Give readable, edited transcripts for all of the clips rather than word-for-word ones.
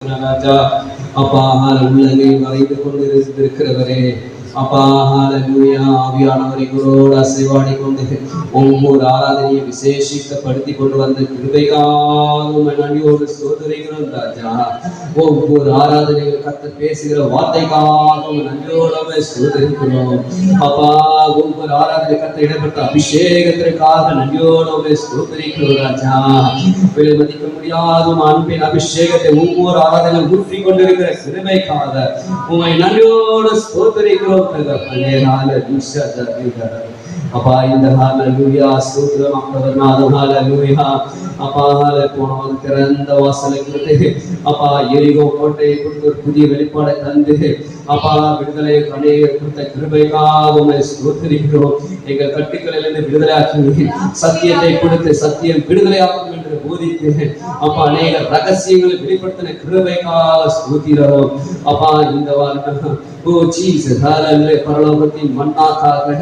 ராஜா அப்பா உள்ளங்கை மறைந்து கொண்டிருக்கிறவரே அப்பா ஹalleluya ஆவியானவரை குரோட அசைவாடி கொண்டு ஒவ்வொரு ஆராதனையை விசேஷிக்கப்படுத்தி கொண்டு வந்த கிருபைக்காக நன்றியோடு ஸ்தோத்திரிக்கிறோம் ராஜா. ஒவ்வொரு ஆராதனையில் கர்த்தர் பேசுகிற வார்த்தைக்காக நன்றியோடு ஸ்தோத்திரிக்கிறோம் அப்பா. ஒவ்வொரு ஆராதனை கர்த்தர் இடப்பட்ட அபிஷேகத்திற்காக நன்றியோடு ஸ்தோத்திரிக்கிறோம் ராஜா. விலை மதிக்க முடியாத அன்பின் அபிஷேகத்தை ஒவ்வொரு ஆராதனை ஊற்றி கொண்டிருக்கிற கிருபைக்காக உம்மை நன்றியோடு ஸ்தோத்திரிக்கிறோம். அப்பா இந்த ஹalleluya ஸ்தோத்திரம் அப்பதநாதம் ஹalleluya அப்பா போனவன் திறந்த வாசலை கொடுத்து அப்பா எரிகோ கோட்டையை கொடுத்து புதிய வெளிப்பாடை தந்து அப்பா விடுதலை கணையை கொடுத்த கிருபைக்காக உம்மை ஸ்தோத்திரிக்கிறோம். எங்கள் கட்டுக்களிலிருந்து விடுதலையாக்கி சத்தியத்தை கொடுத்து சத்தியம் விடுதலையாக்கும் என்று போதித்து அப்பா அநேக ரகசியங்களை வெளிப்படுத்தின கிருபைக்காக ஸ்தோத்திரம் அப்பா. இந்த வாரம் ஓ ஜீசஸ் ஹalleluya பரலோகத்தின் மன்னாக்காக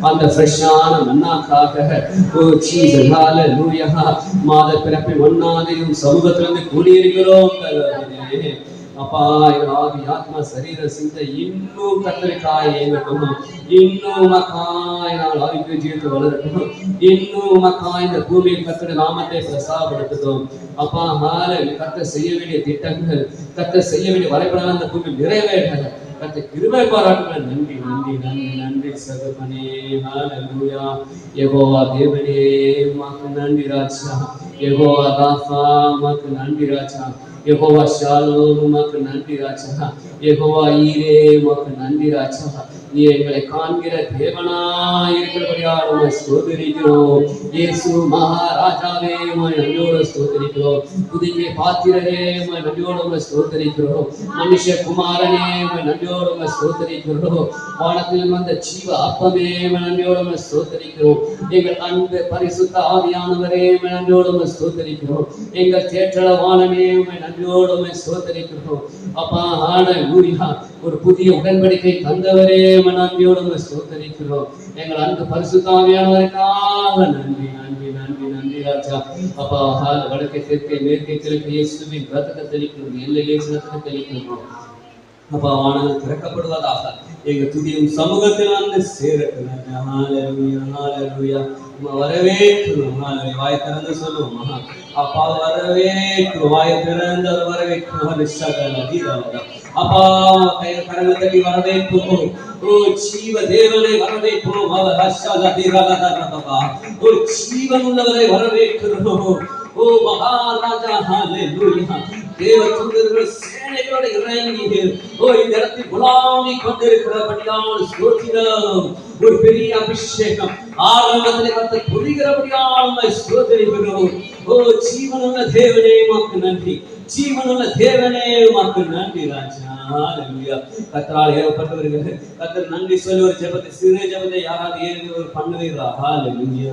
அந்த ஃப்ரெஷ்ஷான மன்னாக்காக ஓ ஜீசஸ் ஹalleluya மாத பிறப்பின் மன்னாதையும் சமூகத்திலிருந்து கூடியிருக்கிறோம் அப்பா. ஆவி ஆத்மா சரீர சிந்தை இன்னும் கர்த்தருக்காய் ஏங்கட்டும். இன்னும் உமக்காய் நாங்கள் ஆவிக்குரிய ஜீவித்து வளரட்டும். இன்னும் உமக்காய் இந்த பூமியில் கர்த்தருடைய நாமத்தை பிரசாரப்படுத்தும் அப்பா. கர்த்தர் செய்ய வேண்டிய திட்டங்கள் கர்த்தர் செய்ய வேண்டிய வரைபடம் அந்த பூமியில் நிறைவேற்ற கர்த்தர் கிருபை பாராட்டுங்கள். நன்றி நன்றி நன்றி நன்றி சகோதரனே ஹalleluya. யெகோவா தேவனே உமக்கு நன்றி ராஜா. யெகோவா ராஃபா உமக்கு நன்றி ராஜா. யெகோவா ஷாலோம் உமக்கு நன்றி ராஜா. யெகோவா ஈரே உமக்கு நன்றி ராஜா. நீ எங்களை காண்கிற தேவனாய் இருக்கிறபடியால் உம்மை ஸ்தோத்திரிக்கிறோம். இயேசு மகாராஜாவே உம்மை நன்றியோடு ஸ்தோத்திரிக்கிறோம். புதிய பாத்திரரே உம்மை நன்றியோடு உம்மை ஸ்தோத்திரிக்கிறோம். மனுஷ குமாரனே உம்மை நன்றியோடு உம்மை ஸ்தோத்திரிக்கிறோம். வானத்தில் வந்த ஜீவ அப்பமே உம்மை நன்றியோடு உம்மை ஸ்தோத்திரிக்கிறோம். எங்கள் அன்பு பரிசுத்த ஆவியானவரே உம்மை நன்றியோடு உம்மை ஸ்தோத்திரிக்கிறோம். எங்கள் தேற்றளவானமே உம்மை நன்றியோடு உம்மை ஸ்தோத்திரிக்கிறோம் அப்பா. ஹalleluya ஒரு புதிய உடன்படிக்கை தந்தவரே நன்றியோடு உம்மை ஸ்தோத்திரிக்கிறோம். எங்கள் அன்பு பரிசுத்த ஆவியானவருக்காக நன்றி நன்றி நன்றி நன்றி ராஜா. அப்பா வடக்கே தெற்கே மேற்கே கிழக்கு இயேசுவின் ரத்தத்தை தெளிக்கிறோம். எல்லையிலே ரத்தத்தை தெளிக்கிறோம் அப்பா. வானங்கள் திறக்கப்படுவதாக எங்க துதியும் சமூகத்தில் வந்து சேரட்டும். ஹalleluya ஹalleluya வரவேற்கிறோம். வாய் திறந்து சொல்லுவோம் அப்பா. வரவேற்கிறோம். வாய் திறந்து வரவேற்கிறோம் அப்பா. கரங்களை தட்டி வரவேற்போம். ஓ ஜீவ தேவனை வரவேற்போம். ஓ ஜீவன் உள்ளவரை வரவேற்கிறோம். ஓ மகாராஜா ஹalleluya. தேவ தூதர்கள் சேனையோடு இறங்கி ஓ இந்த இடத்தில் குலாமி கொண்டிருக்கிறபடியால் ஸ்தோத்திரம். ஒரு பெரிய அபிஷேகம் ஆரம்பத்திலே வந்து புரிகிறபடியால் உம்மை ஸ்தோத்திரிக்கிறோம். ஓ ஜீவனுள்ள தேவனே உமக்கு நன்றி. ஜீவனுள்ள தேவனே உமக்கு நன்றி ராஜா. ஹalleluya. கர்த்தரால் ஏவப்பட்டவர்கள் கர்த்தர் நன்றி சொல்லி ஒரு ஜெபத்தை சிறு ஜெபத்தை யாராவது ஏறி ஒரு பண்ணுவீங்களா? ஹalleluya.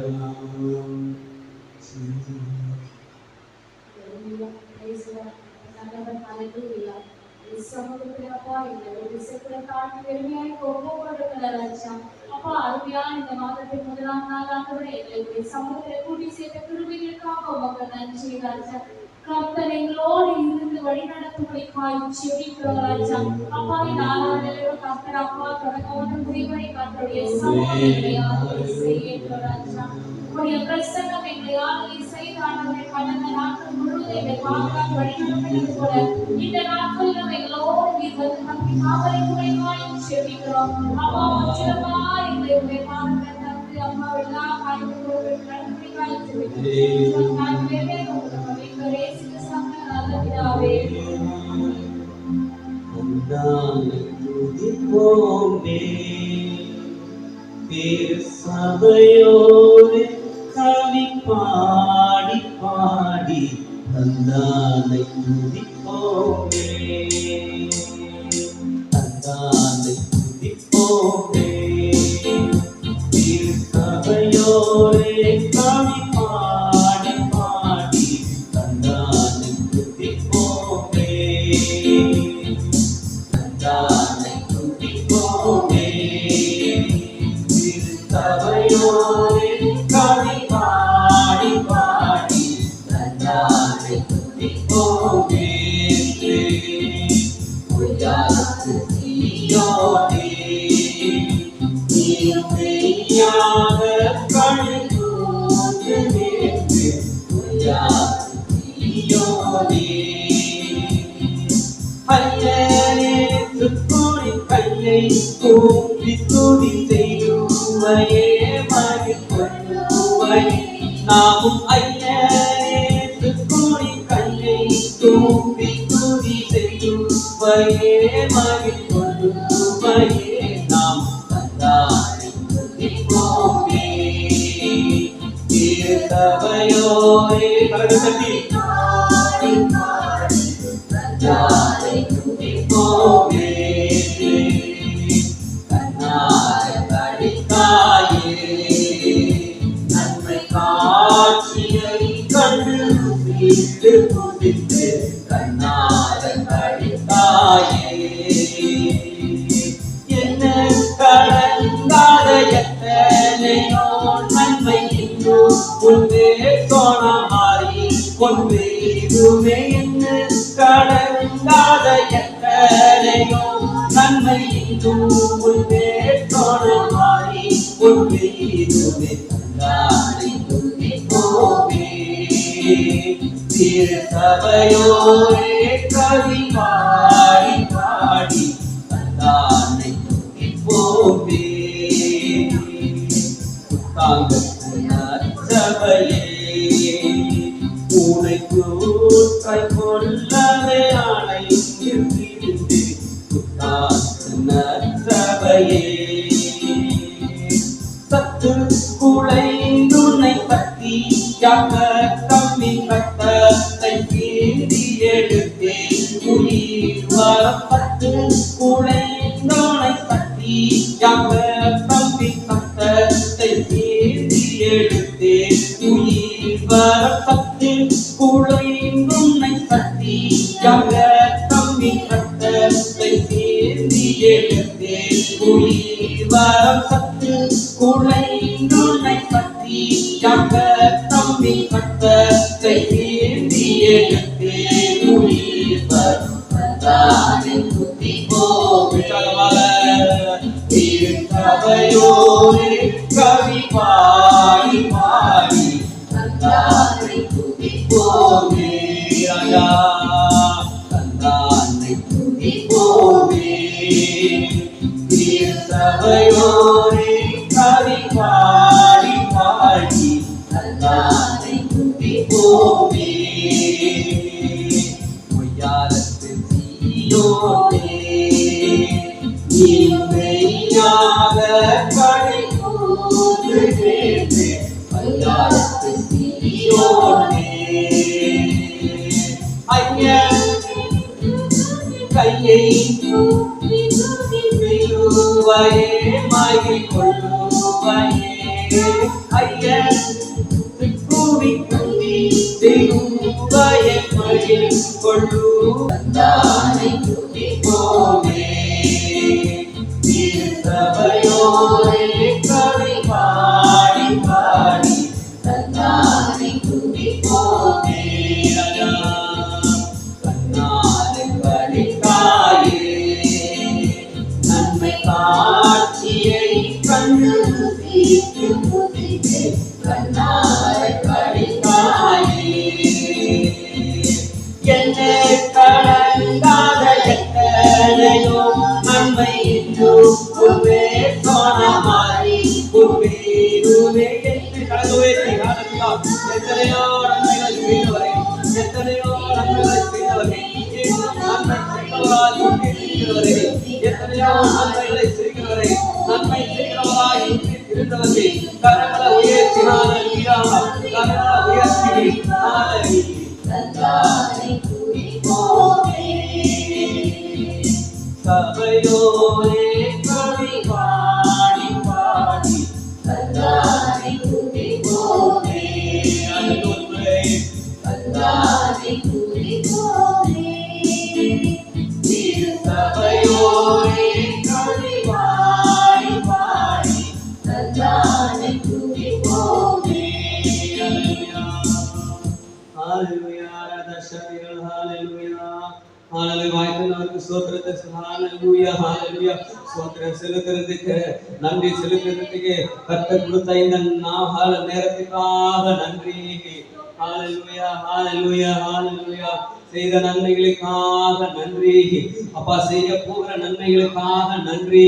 அப்பா அருமையான இந்த மாதத்தின் முதலாம் நாளாகவே எங்களை சமூகத்தை கூட்டி சேர்த்த கிருபைகளுக்காக உமக்கு நன்றி ராஜா. கர்த்தர் எங்களோடு இருந்து வழி நடத்தும்படிக்காய் ஜெபிக்கிறோம் ராஜா. அப்பா இந்த ஆராதனையில கர்த்தர் அப்பா தொடக்கமான முடிவரை கர்த்தருடைய சமூகத்தை ஆராதனை செய்கிறோம் ராஜா. உடைய பிரசன்னம் எங்களை ஆராதனை செய்தாண்டவரை கடந்த நாட்கள் முழுவதும் எங்களை பாதுகாத்து வழி நடத்தினது போல இந்த நாட்களிலும் எங்களோடு நீர் வந்து நம்மை காவலை குறைவாய் ஜெபிக்கிறோம். அப்பா முற்றிலுமா எங்களை உடைய பாதத்தை தந்து அம்மா எல்லா காரியங்களோடு நன்றிக்காய் ஜெபிக்கிறோம். நான் வேவே உங்களுக்கு கரேசிக்கு சங்கராத பிதாவே சபையோடு கவி பாடி பாடி தந்தானை துதிப்போமே. தந்தானை துதிப்போமே. சபையோடு கவி பாடி பாடி தந்தானை துதிப்போமே. தந்தானை துதிப்போமே. சபையோடு கவி பாடி பாடி தந்தானை துதிப்போமே. சீயோனே நீயாக கழித்து நேற்று சீயோனே ஐயனே துக்குடி கையை கூப்பி துதி செய்யுவையே மகிழ்வை நாமும் ஐயனே துக்குடி கையை கூப்பி துதி செய்யுவையே மகிழ்வையே நாம் தந்தாரை துதிப்போமே திருசபையோரே கரகத்தி தந்தாரை துதிப்போமே கண்ணார கடித்தாயே நன்மை காட்சியை கண்டு வீட்டு புதித்து கண்ணார கடித்தாயே என்ன கடந்தாத எத்தனையோ நன்மை இன்னும் உன்வே சோனமாரி பொன்வேதுமே என்ன கடந்தாத எத்தனையோ நன்மை இன்னும் உன்வே சோனமாரி பொன்வேதுமே தந்தாரை துதிப்போமே திருசபையோரே கவி பாடி பாடி தந்தாரை துதிப்போமே சபையே உனை கூற்றை கொள்ளவே அணைந்து சபையே சத்து குலைந்துனை பத்தி யாக கம்மி கட்டத்தை கீழி எடுத்தே உயிர் வரப்பட்டு குலைந்தோனை பத்தி யாக கம்மி கட்டத்தை கீழி எடுத்தே உயிர் வரப்பட்டு குலைந்துனை பத்தி யாக கம்மி கட்டத்தை கீழி எடுத்தே உயிர் வரப்பட்டு குலைந்துனை பத்தி யாக கம்மி கட்டத்தை கீழி எடுத்தே உயிர் வரப்பட்டாரை துதிப்போமே திருசபையோரே கவி பாடி பாடி தந்தாரை துதிப்போமே ராஜா தந்தாரை துதிப்போமே திருசபையோரே கவி பாடி பாடி தந்தாரை துதிப்போமே பொய்யாரத்து சீயோனே நீயாக கழித்து நேற்று பொய்யாரத்து சீயோனே ஐயன் கையை செய்யுவையே மகிழ்வொள்ளுவையே ஐயன் கூவி கட்டி செய்யுவையே மகிழ்வொள்ளு தந்தாரை துதிப்போமே திருசபையோரே கவி பாடி பாடி தந்தாரை துதிப்போமே கண்ணாரை கடித்தாயே நன்மை காட்சியை கண்டு வீட்டு புதித்து கண்ணாரை கடித்தாயே என்னை கடந்தாத எத்தனையோ நன்மை இன்னும் உன்வே சோனமாரி உன்வே என்று கடவுளே எத்தனையோ நன்மைகள் செய்தவரே எத்தனையோ நன்மைகளை செய்தவரே நன்மை செய்தவராய் எத்தனையோ நன்மைகளை செய்கிறவரே நன்மை செய்கிறவராய் இருந்தவரே கரங்களை உயர்த்தினாலே கரங்களை உயர்த்தி தந்தாரை துதிப்போமே சபையோரே கவி பாடி பாடி தந்தாரை துதிப்போமே தந்தாரை துதிப்போமே திருசபையோரே கவி பாடி பாடி தந்தாரை துதிப்போமே Hallelujah, hallelujah, hallelujah. வாய்த்தவருக்கு ஸ்தோத்திரத்தை ஹalleluya ஹalleluya ஸ்தோத்திரம் செலுத்துறதுக்கு நன்றி செலுத்துறதுக்கு கர்த்தர் கொடுத்த இந்த நாள் நேரத்துக்காக நன்றி ஹalleluya ஹalleluya ஹalleluya செய்த நன்மைகளுக்காக நன்றி அப்பா செய்ய போகிற நன்மைகளுக்காக நன்றி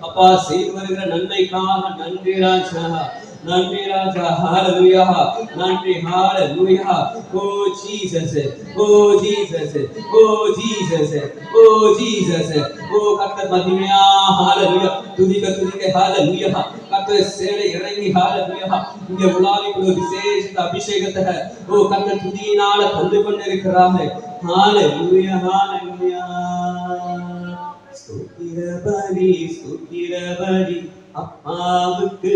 அப்பா செய்து வருகிற நன்மைக்காக நன்றி ராஜா நன்றி ராஜா ஹalleluya நன்றி ஹalleluya ஓ ஜீசஸ் ஓ ஜீசஸ் ஓ ஜீசஸ் ஓ ஜீசஸ் ஓ கர்த்தர் மகிமையா ஹalleluya துதிக்க துதிக்க ஹalleluya கர்த்தர் சேலை இறங்கி ஹalleluya இங்கே உலாவி ஒரு விசேஷ அபிஷேகத்தை ஓ கர்த்தர் துதியினால தந்து கொண்டிருக்கிறார் ஹalleluya ஹalleluya ஸ்தோத்திர பலி அப்பாவுக்கு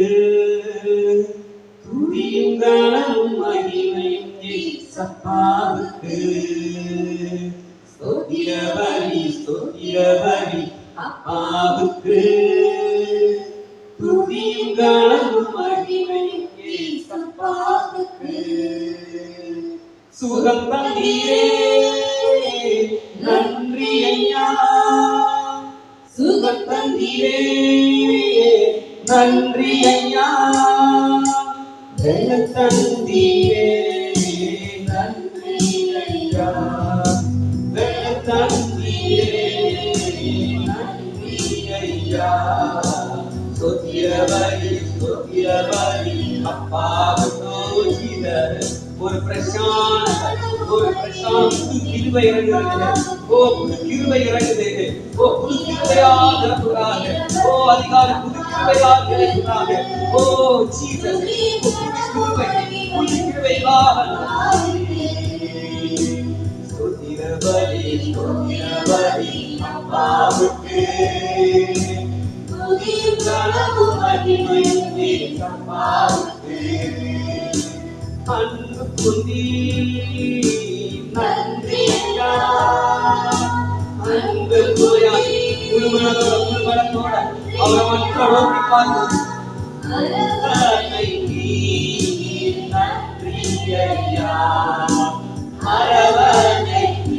துதியும் கனமும் மகிமையும் இயேசுவுக்கு ஸ்தோத்திர பலி அப்பாவுக்கு துதியும் கனமும் மகிமையும் இயேசுவுக்கு சுகம் தந்தீரே நன்றி ஐயா சுகம் தந்தீரே நன்றி ஐயா வெள்ளம் தந்தீரே நன்றி ஐயா வெள்ளம் தந்தீரே நன்றி ஐயா ஸ்தோத்திர பலி அப்பாவுக்கு ஒரு பிரசாந்த கிருபை இறங்குகிறது ஓ புது கிருபை இறங்குது ஓ புது கிருபையா நிரப்புகிறாங்க ஓ அதிகாரி புது கிருபையா நிரப்புகிறாங்க ஓ ஜீசஸ் புது கிருபையாக ஸ்தோத்திர பலி அப்பாவுக்கு துதியும் கனமும் மகிமையும் இயேசுவுக்கு அன்பு கொண்டீ நன்றி ஐயா அன்பு கோயாகி குழுமனத்தோட அவரை மட்டும் நோக்கி பார்த்து நன்றி ஐயா அரவணைக்கு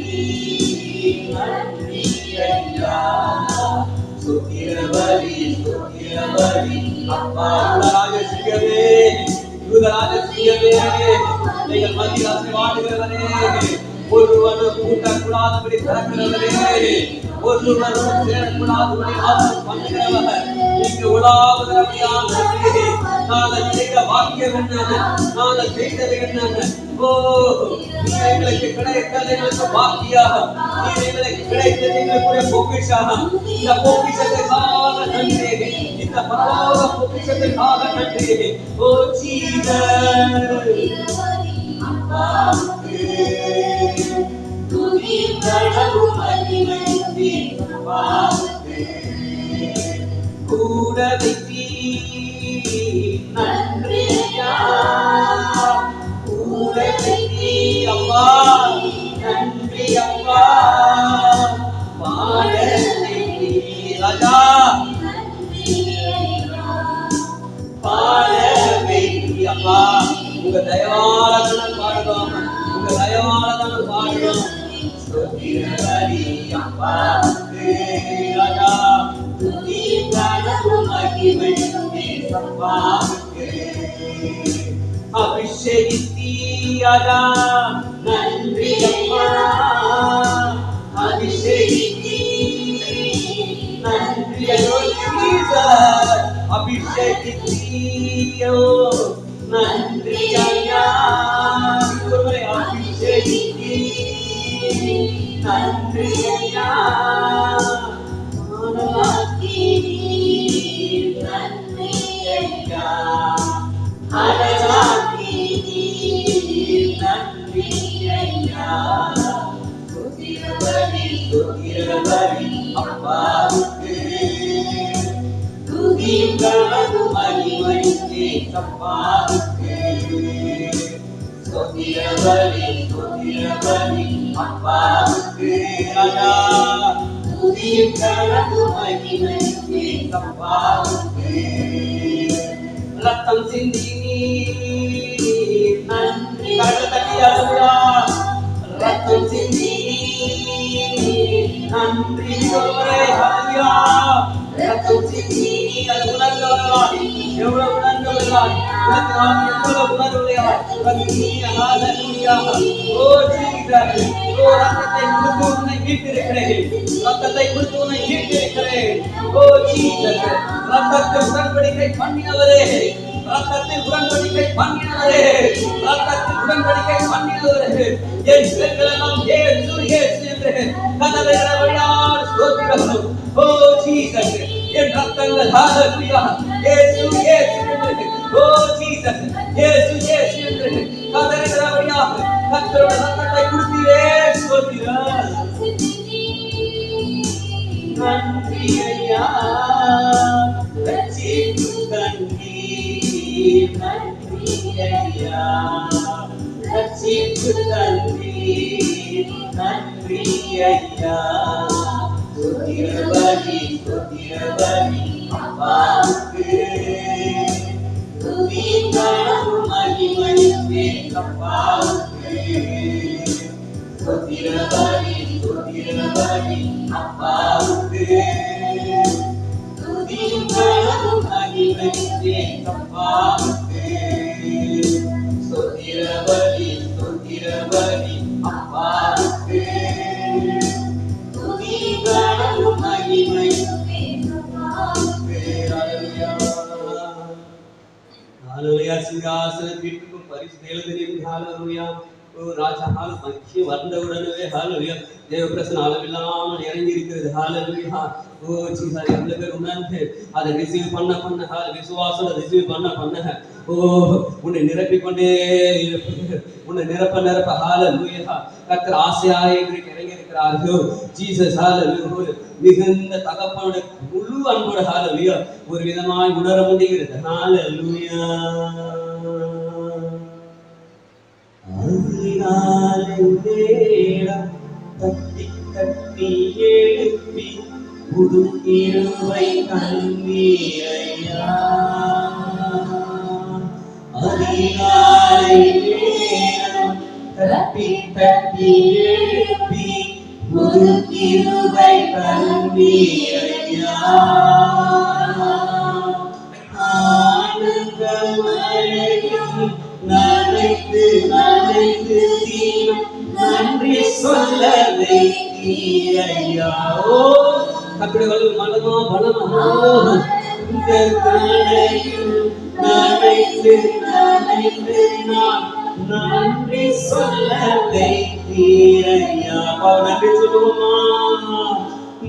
நன்றி ஐயா ஸ்தோத்திர பலி அப்பா ராஜசிகமே யூதராஜசிகமே நீங்கள் மத்தியாசை வாடுகிறவரே ஒருவனும் கூட்டக்கூடாதபடி திறக்கிறவரே ஒருவனும் சேரக்கூடாதபடி ஆசை பண்ணுகிறவர் இங்கு உலாவுகிறவரே நாங்கள் செய்த வாக்கியம் என்ன நாங்கள் செய்தது என்ன ஓ எங்களுக்கு கிடைத்தது எங்களுக்கு பாக்கியாகும் எங்களுக்கு கிடைத்தது எங்களுக்குரிய பொக்கிஷாகும் இந்த பொக்கிஷத்துக்காக நன்றி இந்த பரலோக பொக்கிஷத்துக்காக நன்றி ஓ ஜீசஸ் அப்பாவுக்கு துதியும் கனமும் மகிமையும் இயேசுவுக்கு கூட வைத்தீ நன்றி ஐயா கூட வைத்தீ அப்பா நன்றி அப்பா பாட வைத்தீ ராஜா பாட வைத்தீ அப்பா உங்க தயவால தான் பாடுறோம் உங்க தயவால தான் பாடுறோம் ஸ்தோத்திர பலி அப்பாவுக்கு ராஜா துதியும் கனமும் மகிமையும் இயேசுவுக்கு அபிஷேகித்தீ ராஜா நன்றி அப்பா அபிஷேகித்தீ நன்றி ஜீசஸ் அபிஷேகித்தீயோ நன்றி ஐயா அபிஷேகித்தீ நன்றி ஐயா நன்றி ஐயா அழகாக்கி நன்றி ஐயா ஸ்தோத்திர பலி அப்பாவுக்கு துதியும் கனமும் மகிமையும் இயேசுவுக்கு ஸ்தோத்திர பலி அப்பாவுக்கு ராஜா துதியும் கனமும் மகிமையும் இயேசுவுக்கு ரத்தம் சிந்தி நன்றி கடல் தட்டி அழுதா ரத்தம் சிந்தி நன்றி சொல்வரே ஹல்லேலூயா. ரத்தம் சிந்தி நீ அதை உணர்ந்தவர்களாய், எவ்வளவு உணர்ந்தவர்களாய், உனக்கு நாம் எவ்வளவு உணர்வுடையவா. ஹல்லேலூயா. ஓ ஜீசஸ், ஓ ரத்தத்தை கொடுத்து உன்னை மீட்டிருக்கிறேன், ரத்தத்தை கொடுத்து உன்னை மீட்டிருக்கிறேன். ஓ ஜீசஸ், ரத்தத்தில் உடன்படிக்கை பண்ணினவரே, ரத்தத்தில் உடன்படிக்கை பண்ணினவரே, ரத்தத்தில் உடன்படிக்கை பண்ணினவரே, என் சிலைகளெல்லாம் இயேசு இயேசு என்று கதறுகிறவர்களால் ஸ்தோத்திரம். ஓ ஜீசஸ், என் ரத்தங்கள் ஹல்லேலூயா இயேசு இயேசு என்று, ஓ ஜீசஸ் இயேசு இயேசு என்று கதறுகிறவர்களால் கர்த்தருடைய ரத்தத்தை கொடுத்தீரே ஸ்தோத்திரம். நன்றி ஐயா, ரட்சிப்பு தந்தீர். நன்றி ஐயா, ரட்சிப்பு தந்தீர். நன்றி ஐயா, ஸ்தோத்திரபலி ஸ்தோத்திரபலி அப்பாவுக்கு, துதிகளும் மகிமையுமே அப்பாவுக்கு. ஸ்தோத்திரபலி ஸ்தோத்திரபலி அப்பாவுக்கு, துதிகளும் மகிமையுமே அப்பாவுக்கு. ஸ்தோத்திரபலி ஸ்தோத்திரபலி அப்பாவுக்கு, துதிகளும் மகிமையுமே அப்பாவுக்கு. ஹல்லேலூயா. ஹல்லேலூயா. சிங்காசனம் வீட்டுக்கும் பரிசு தேவதேவன். ஹல்லேலூயா. ஓ ராஜா மகிழ்ச்சி வந்தவுடனே ஹல்லேலூயா தேவ பிரசன்னம் அளவில்லாமல் இறங்கி இருக்கிறது. ஹல்லேலூயா. ஓ ஜீசஸ், எவ்வளவு பேர் உணர்ந்து அதை ரிசீவ் பண்ண விசுவாசம் ரிசீவ் பண்ண ஓ உன்னை நிரப்பிக் கொண்டே இருப்பது, உன்னை நிரப்ப ஹல்லேலூயா. கர்த்தர் ஆசையாய் இறங்கி இருக்கிறார்கள். ஜீசஸ் ஹல்லேலூயா. மிகுந்த தகப்பனுடைய முழு அன்போடு ஹல்லேலூயா ஒரு விதமாய் உணர முடிகிறது. ஹல்லேலூயா. தட்டி தட்டி எழுப்பி புது இருவை கண்ணீரையா. அதிகாலை நேரம் தட்டி தட்டி எழுப்பி புது இருவை கண்ணீரையா. ஆனந்த மழையில் நனைத்து நனைத்து தீரும் நன்றி சொல்ல வைத்தீரையா. ஓ கர்த்தருடைய மனமா பலமா இந்த மழையில் நனைத்து நனைத்து நான் நன்றி சொல்ல வைத்தீரையா. நன்றி சொல்லுவோமா?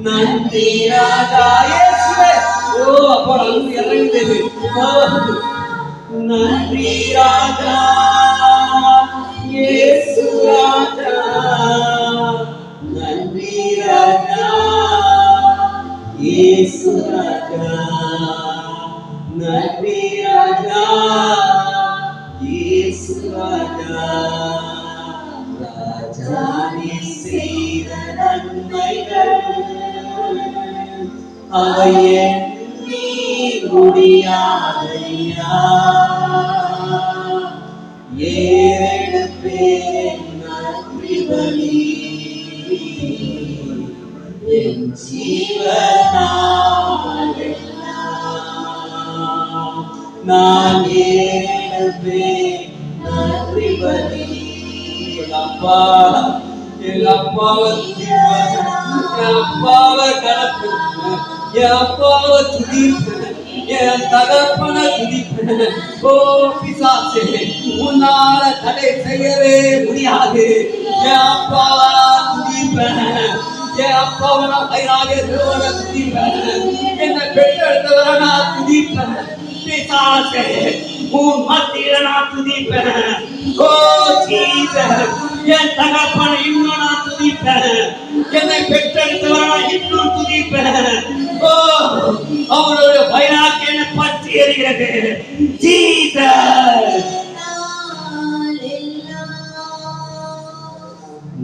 நன்றி ராஜா இயேசுவே. ஓ அப்பா அன்பு இறங்கியது. நன்றி ராஜா இயேசு ராஜா. நன்றி ராஜா இயேசு ராஜா. நன்றி ராஜா இயேசு ராஜா. ராஜா நீ செய்த நன்மைகள் அவை எண்ணி முடியாதையா. ஏறெடுப்பேன் நன்றி பலி என் ஜீவனாலெல்லாம். நான் ஏறெடுப்பேன் நன்றி பலி. எங்க அப்பாவை கடப்பேன், என் அப்பாவை துதிப்பேன், என் தகப்பனை துதிப்பேன். ஓ பிசாசே, உன்னால தடை செய்யவே முடியாது. என் அப்பாவை துதிப்பேன், என் அப்பாவை நான் பயிராக துதிப்பேன், என்னை பெற்றெடுத்தவரை நான் துதிப்பேன். பிசாசே, உன் மத்தியில நான் துதிப்பேன். ஓ ஜீசஸ், என் தகப்பனை இன்னும் நான் துதிப்பேன், என்னை பெற்றெடுத்தவரை நான் இன்னும் துதிப்பேன். ஓ அவருடைய வைராக்கியம் என்னை பற்றி எறிகிறது. ஜீசஸ்,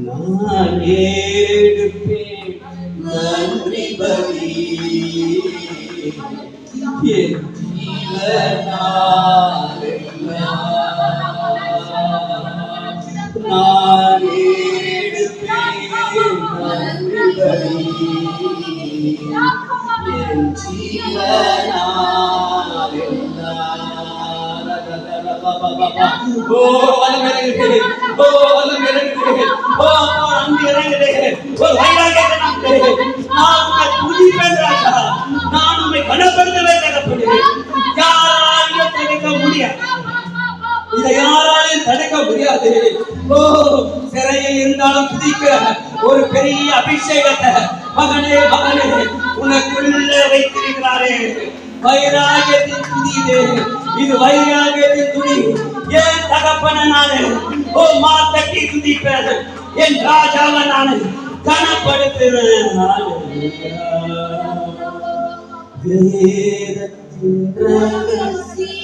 நான் எடுப்பேன் நன்றி பலி என் ஜீவனாலெல்லாம். நான் எடுப்பேன் நன்றி பலி என் ஜீவனாய் ஓ வல்லமையிலே ஓ வல்லமையிலே ஓ அன்பு இறங்குதே ஓ வைராகியத்தை நான் உம்மை துதிப்பேன் ராஜா நான் உம்மை கனப்படுத்துவேன் தகப்பனே யாராலையும் தடுக்க முடியாது இதை யாராலையும் தடுக்க முடியாது ஓ சிறையில் இருந்தாலும் துதிக்க ஒரு பெரிய அபிஷேகத்தை மகனே மகனே உனக்குள்ள வைத்திருக்கிறாரே வைராகியத்தின் துதியே இது வைராகியத்தின் துதி என் தகப்பன நானே ஓ மாத்தட்டி துதிப்பேன் என் ராஜாவை நானே கனப்படுத்துவேன் வேதத்தின் ரகசியம்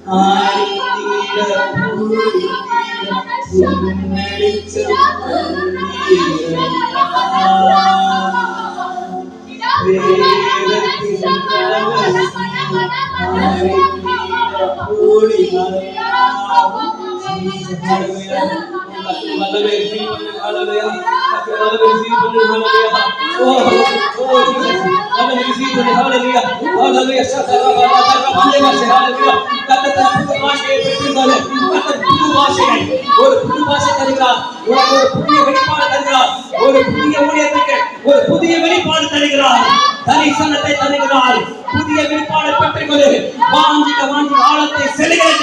ஆடிட ஒரு புது பாஷை தருகிறார் ஒரு புதிய வெளிப்பாடு தருகிறார் ஒரு புதிய ஊழியத்துக்கு ஒரு புதிய வெளிப்பாடு தருகிறார் தரிசனத்தை தருகிறார் புதிய வெளிப்பாடு பெற்றுக்கொண்டு வாஞ்சிக்க ஆழத்தை செலுகிறது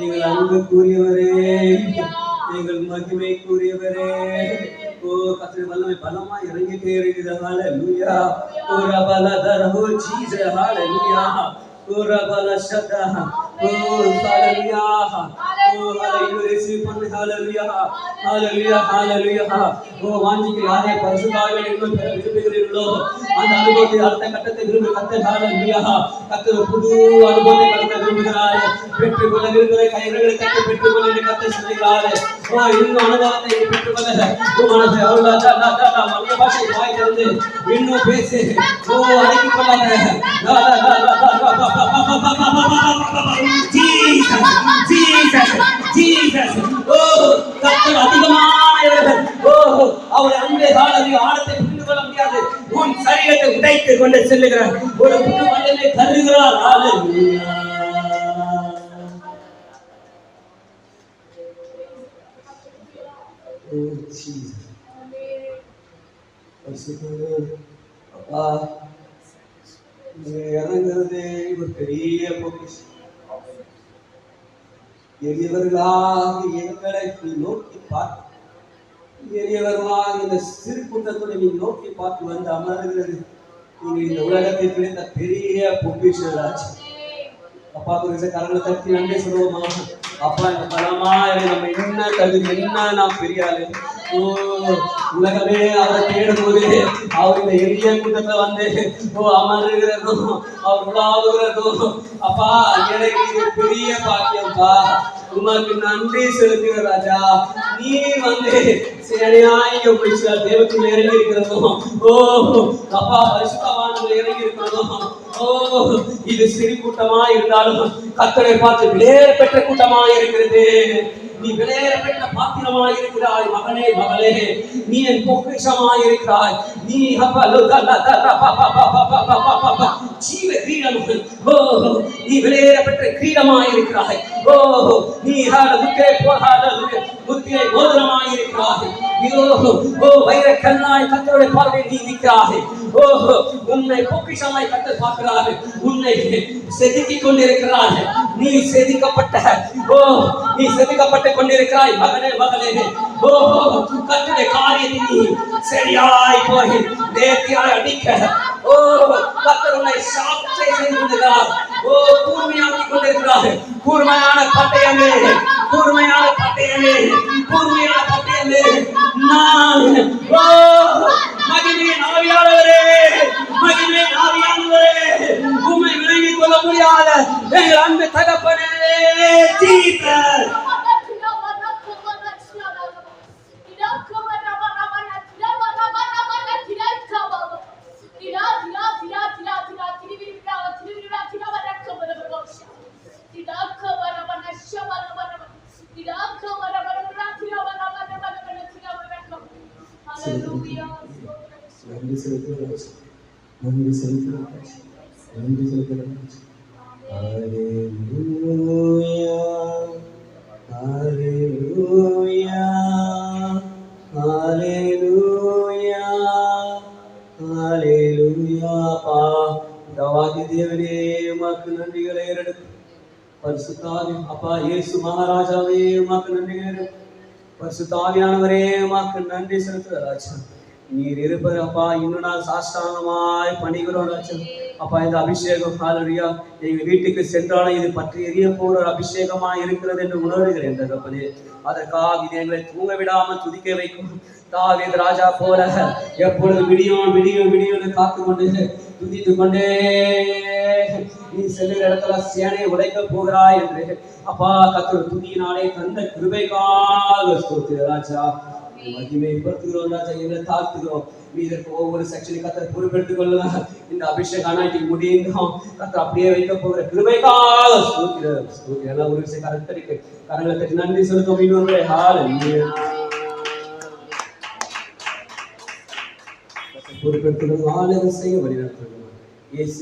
எங்கள் அன்புக்குரியவரே எங்கள் மகிமைக்குரியவரே ஓ கர்த்தர் வல்லமை பலமா இறங்கிட்டே இருக்குது ஹalleluya ஓ ரபலதர ஓ ஜீசஸ் ஹalleluya ஓ ரபல ஷதா ஓ ஹalleluya ஓ ஹalleluya ரிசீவ் பண்ணு ஹalleluya ஹalleluya ஹalleluya ஓ வாஞ்சிக்கு யாரே பரிசுத்தாவியை இன்னும் பெற விரும்புகிறீர்களோ அந்த அனுபவத்தை அடுத்த கட்டத்தை விரும்பி கர்த்தர் ஹalleluya கர்த்தர் புது அனுபவத்தை கொடுக்க விரும்புகிறார் பெற்றுக்கொள்ள விரும்புகிற கைகளை கர்த்தர் பெற்றுக்கொள்ள என்று கர்த்தர் சொல்கிறார் ஓ இன்னும் அனுபவத்தை பெற்றுக்கொள்ள ஓ மனசை அவ்வளவு மற்ற பாஷை வாய் திறந்து இன்னும் பேசு ஓ அடக்கிக் கொள்ளாத ஜீசஸ் ஜீசஸ் ஓ கர்த்தர் அதிகமானவர் ஓ அவர் அன்பே ஹalleluya ஆழத்தை புரிந்து கொள்ள முடியாது உன் சரீரத்தை உடைத்து கொண்டு செல்லுகிறார் ஒரு புது மனிதனை தருகிறார் ஹalleluya ஓ ஜீசஸ் அப்பா இறங்குறதே ஒரு பெரிய பொக்கிஷம் எளியவர்களாக எங்களை நோக்கி பார்த்து எளியவர்களாக இந்த சிறு கூட்டத்துடன் நீ நோக்கி பார்த்து வந்து அமர்கிறது நீங்க இந்த உலகத்தில் கிடைத்த பெரிய பொக்கிஷம் ராஜா. அப்பா குறித்த கரங்களை தட்டி நன்றி சொல்லுவோமா? அப்பா இந்த பலமா நம்ம என்ன தகுதி, என்ன நான் பெரிய ஆளு. ஓ உலகமே அவரை தேடும் போது அவர் இந்த எளிய கூட்டத்துல வந்து அமர்கிறதும் அவர் உலாவுகிறதும் அப்பா எனக்கு இது பெரிய பாக்கியம்ப்பா. உமக்கு நன்றி செலுத்துகிற ராஜா. நீ வந்து சேனையாய் தேவத்தில் இறங்கி இருக்கிறதும் அப்பா பரிசுத்தவான்கள் இறங்கி இருக்கிறதும் இது சிறு கூட்டமா இருந்தாலும் கர்த்தரை பார்த்து விலையேற பெற்ற கூட்டமா இருக்கிறது. நீ விலையேற பெற்ற பாத்திரமா இருக்கிறாய் மகனே, மகளே. நீ என் பொக்கிஷமா இருக்கிறாய். நீ ஜீவ கிரீடம், நீ விலையேற பெற்ற கிரீடமா இருக்கிறாய். நீ முத்திரை மோதிரமா இருக்கிறாய். வைர கண்ணாய் கர்த்தருடைய பார்வை நீ நிற்கிறாய். உன்னை பொக்கிஷமாய் கர்த்தர் பார்க்கிறார். உன்னை செதுக்கிக் கொண்டிருக்கிறார். நீ செதுக்கப்பட்டு கொண்டிருக்கிறாய் மகனே, மகளே. கர்த்தருடைய காரியத்தை நீ சரியாய் போய் நேர்த்தியாய் அடிக்க கர்த்தர் உன்னை சாட்சி செய்து கொண்டிருக்கிறார். கூர்மையாக்கி கொண்டிருக்கிறார். கூர்மையான பட்டயமே, கூர்மையான பட்டயமே, கூர்மையான பட்டயமே. நான் மகிமையின் ஆவியானவரே, மகிமையின் ஆவியானவரே, உம்மை விளங்கிக் கொள்ள முடியாத எங்கள் அன்பு தகப்பனே ஜீசஸ். நன்றி செலுத்துகிறோம், நன்றி செலுத்துகிறோம், நன்றி செலுத்துகிறோம். ஹல்லேலூயா, ஹல்லேலூயா, ஹல்லேலூயா, ஹல்லேலூயா. தேவாதி தேவனே உமக்கு நன்றிகளை ஏறெடுத்து பரிசுத்தாவி அப்பா இயேசு மகாராஜாவே உமக்கு நன்றிகளை பரிசுத்தாவியானவரே உமக்கு நன்றி செலுத்துகிற ராஜா. நீர் இருப்பது அப்பா இன்னும் நான் சாஷ்டாங்கமாய் பணிகிறோம் ராஜா. அப்பா இந்த அபிஷேகம் ஹல்லேலூயா எங்க வீட்டுக்கு சென்றாலும் இது பற்றி எரிய போற ஒரு அபிஷேகமா இருக்கிறது என்று உணர்கிறேன் தகப்பனே. அதற்காக இது எங்களை தூங்க விடாமல் துதிக்க வைக்கும் தாவீது ராஜா போல எப்பொழுது விடியும் விடியும் விடியும் காத்து கொண்டு துதித்து கொண்டே நீ செல்லுகிற இடத்துல சேனையை உடைக்க போகிறாய் என்று அப்பா கர்த்தர் துதியினாலே தந்த கிருபைக்காக ஸ்தோத்திரம் ராஜா. மகிமைப்படுத்துகிறோம் ராஜா, எங்களை தாழ்த்துகிறோம். இதற்கு ஒவ்வொரு செக்ஷனுக்கு கர்த்தர் பொறுப்பெடுத்துக் கொள்ளலாம். இந்த அபிஷேகம் அனாயிட்டி முடிந்தோம் கர்த்தர் அப்படியே வைக்க போகிற கிருபைக்காக ஸ்தோத்திரம் ஸ்தோத்திரம். எல்லாம் ஒரு விஷயம் கருத்தரிக்கு கரங்களை தட்டி நன்றி செலுத்தும். இன்னொரு ஹல்லேலூயா பொறுப்பெடுத்துக் கொள்ளும். ஆளுகை செய்ய வழிநடத்துகிறோம்.